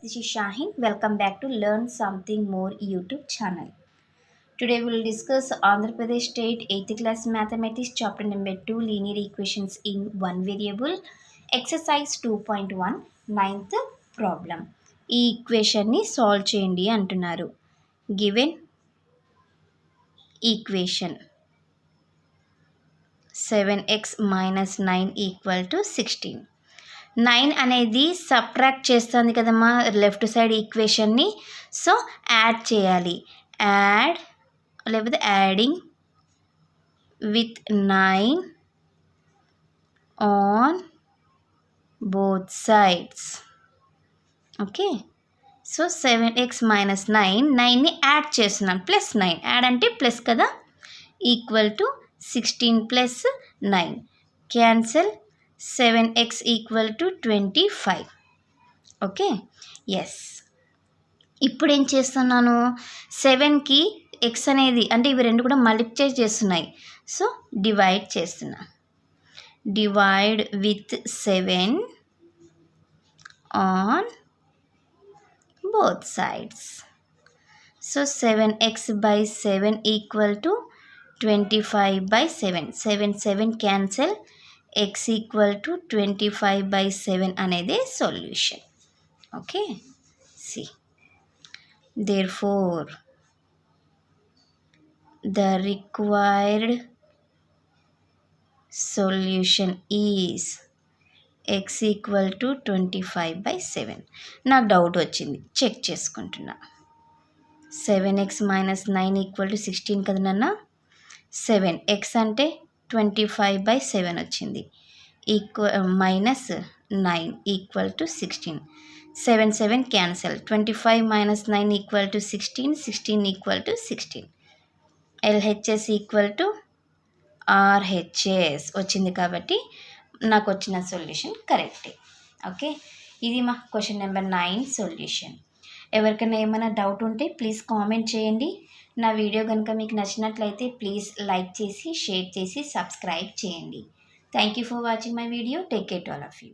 this is Shaheen. Welcome back to Learn Something More YouTube channel. Today we will discuss Andhra Pradesh State 8th class Mathematics chapter number 2 linear equations in one variable exercise 2.1 9th problem. ఈ equation ని solve చేయండి అంటున్నారు. Given equation 7x minus 9 equal to 16. 9 అనేది subtract చేస్తుంది కదమ్మా left side ఈక్వేషన్ని. So add చేయాలి. Add లేకపోతే adding with 9 on both sides. Okay, so 7x minus 9ని యాడ్ చేస్తున్నాం. ప్లస్ 9 యాడ్ అంటే ప్లస్ కదా, equal to 16 plus 9 cancel. 7x equal to 25. Okay, yes. ఇప్పుడు ఏం చేస్తున్నాను, 7కి ఎక్స్ అనేది అంటే ఇవి రెండు కూడా మల్టిప్లై చేస్తున్నాయి. సో డివైడ్ చేస్తున్నా. Divide with 7 on both sides. So 7x by 7 equal to 25 by 7. 7 cancel. x equal to 25 by 7 అనేది solution. Okay, see therefore the required solution is x equal to 25 by 7. నాకు doubt వచ్చింది, check చేసుకుంటున్నా. 7x minus 9 equal to 16 కదా నాన్న. 7 x అంటే 25 by 7 వచ్చింది. Minus 9 equal to 16. 7 cancel. 25 minus 9 equal to 16. 16 equal to 16. LHS equal to RHS వచ్చింది కాబట్టి నాకు వచ్చిన సొల్యూషన్ కరెక్టే. ఓకే, ఇది మా క్వశ్చన్ నెంబర్ 9 సొల్యూషన్. ఎవరికైనా ఏమైనా డౌట్ ఉంటే ప్లీజ్ కామెంట్ చేయండి. నా వీడియో కనుక మీకు నచ్చినట్లయితే ప్లీజ్ లైక్ చేసి షేర్ చేసి సబ్స్క్రైబ్ చేయండి. Thank you for watching my video. Take care to all of you.